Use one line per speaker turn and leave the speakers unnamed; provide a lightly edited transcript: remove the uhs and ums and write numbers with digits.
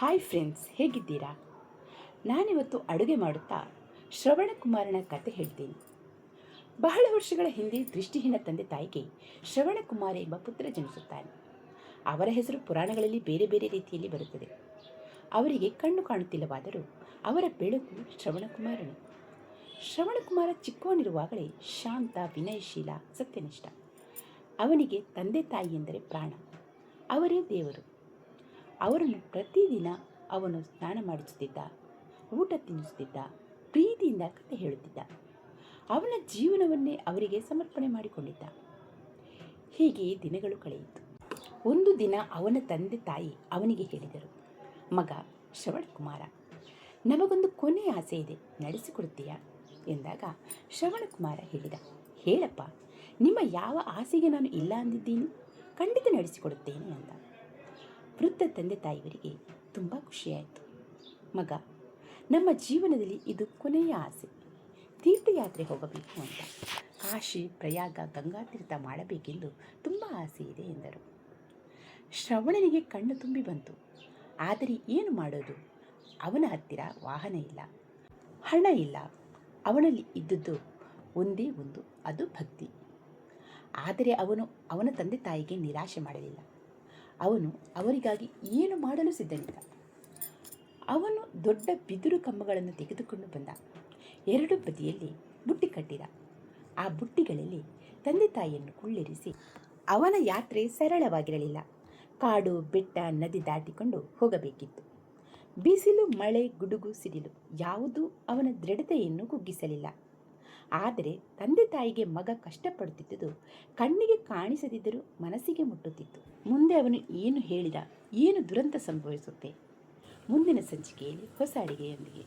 Hi friends, ಹೇಗಿದ್ದೀರಾ? ನಾನಿವತ್ತು ಅಡುಗೆ ಮಾಡುತ್ತಾ ಶ್ರವಣಕುಮಾರನ ಕತೆ ಹೇಳ್ತೀನಿ. ಬಹಳ ವರ್ಷಗಳ ಹಿಂದೆ ದೃಷ್ಟಿಹೀನ ತಂದೆ ತಾಯಿಗೆ ಶ್ರವಣಕುಮಾರ ಎಂಬ ಪುತ್ರ ಜನಿಸುತ್ತಾನೆ. ಅವರ ಹೆಸರು ಪುರಾಣಗಳಲ್ಲಿ ಬೇರೆ ಬೇರೆ ರೀತಿಯಲ್ಲಿ ಬರುತ್ತದೆ. ಅವರಿಗೆ ಕಣ್ಣು ಕಾಣುತ್ತಿಲ್ಲವಾದರೂ ಅವರ ಬೆಳಕು ಶ್ರವಣಕುಮಾರನು. ಶ್ರವಣಕುಮಾರ ಚಿಕ್ಕವನಿರುವಾಗಲೇ ಶಾಂತ, ವಿನಯಶೀಲ, ಸತ್ಯನಿಷ್ಠ. ಅವನಿಗೆ ತಂದೆ ತಾಯಿ ಎಂದರೆ ಪ್ರಾಣ. ಅವರೇ ದೇವರು. ಅವರನ್ನು ಪ್ರತಿದಿನ ಅವನು ಸ್ನಾನ ಮಾಡಿಸುತ್ತಿದ್ದ, ಊಟ ತಿನ್ನಿಸುತ್ತಿದ್ದ, ಪ್ರೀತಿಯಿಂದ ಕತೆ ಹೇಳುತ್ತಿದ್ದ. ಅವನ ಜೀವನವನ್ನೇ ಅವರಿಗೆ ಸಮರ್ಪಣೆ ಮಾಡಿಕೊಂಡಿದ್ದ. ಹೀಗೆ ದಿನಗಳು ಕಳೆಯಿತು. ಒಂದು ದಿನ ಅವನ ತಂದೆ ತಾಯಿ ಅವನಿಗೆ ಹೇಳಿದರು, ಮಗ ಶ್ರವಣಕುಮಾರ, ನಮಗೊಂದು ಕೊನೆಯ ಆಸೆ ಇದೆ, ನಡೆಸಿಕೊಡುತ್ತೀಯಾ ಎಂದಾಗ ಶ್ರವಣಕುಮಾರ ಹೇಳಿದ, ಹೇಳಪ್ಪ, ನಿಮ್ಮ ಯಾವ ಆಸೆಗೆ ನಾನು ಇಲ್ಲ ಅಂದಿದ್ದೀನಿ, ಖಂಡಿತ ನಡೆಸಿಕೊಡುತ್ತೇನೆ ಅಂದ. ವೃದ್ಧ ತಂದೆ ತಾಯಿಯವರಿಗೆ ತುಂಬ ಖುಷಿಯಾಯಿತು. ಮಗ, ನಮ್ಮ ಜೀವನದಲ್ಲಿ ಇದು ಕೊನೆಯ ಆಸೆ, ತೀರ್ಥಯಾತ್ರೆ ಹೋಗಬೇಕು ಅಂತ. ಕಾಶಿ, ಪ್ರಯಾಗ, ಗಂಗಾತೀರ್ಥ ಮಾಡಬೇಕೆಂದು ತುಂಬ ಆಸೆ ಇದೆ ಎಂದರು. ಶ್ರವಣನಿಗೆ ಕಣ್ಣು ತುಂಬಿ ಬಂತು. ಆದರೆ ಏನು ಮಾಡೋದು? ಅವನ ಹತ್ತಿರ ವಾಹನ ಇಲ್ಲ, ಹಣ ಇಲ್ಲ. ಅವನಲ್ಲಿ ಇದ್ದದ್ದು ಒಂದೇ ಒಂದು, ಅದು ಭಕ್ತಿ. ಆದರೆ ಅವನು ಅವನ ತಂದೆ ತಾಯಿಗೆ ನಿರಾಶೆ ಮಾಡಲಿಲ್ಲ. ಅವನು ಅವರಿಗಾಗಿ ಏನು ಮಾಡಲು ಸಿದ್ಧನಿದ್ದ. ಅವನು ದೊಡ್ಡ ಬಿದಿರು ಕಂಬಗಳನ್ನು ತೆಗೆದುಕೊಂಡು ಬಂದ. ಎರಡು ಬದಿಯಲ್ಲಿ ಬುಟ್ಟಿ ಕಟ್ಟಿದ. ಆ ಬುಟ್ಟಿಗಳಲ್ಲಿ ತಂದೆ ತಾಯಿಯನ್ನು ಕುಳ್ಳಿರಿಸಿ ಅವನ ಯಾತ್ರೆ ಸರಳವಾಗಿರಲಿಲ್ಲ. ಕಾಡು, ಬೆಟ್ಟ, ನದಿ ದಾಟಿಕೊಂಡು ಹೋಗಬೇಕಿತ್ತು. ಬಿಸಿಲು, ಮಳೆ, ಗುಡುಗು, ಸಿಡಿಲು ಯಾವುದೂ ಅವನ ದೃಢತೆಯನ್ನು ಕುಗ್ಗಿಸಲಿಲ್ಲ. ಆದರೆ ತಂದೆ ತಾಯಿಗೆ ಮಗ ಕಷ್ಟಪಡುತ್ತಿದ್ದುದು ಕಣ್ಣಿಗೆ ಕಾಣಿಸದಿದ್ದರೂ ಮನಸ್ಸಿಗೆ ಮುಟ್ಟುತ್ತಿತ್ತು. ಮುಂದೆ ಅವನು ಏನು ಹೇಳಿದ, ಏನು ದುರಂತ ಸಂಭವಿಸುತ್ತೆ? ಮುಂದಿನ ಸಂಚಿಕೆಯಲ್ಲಿ ಹೊಸ ಅಡಿಗೆಯೊಂದಿಗೆ.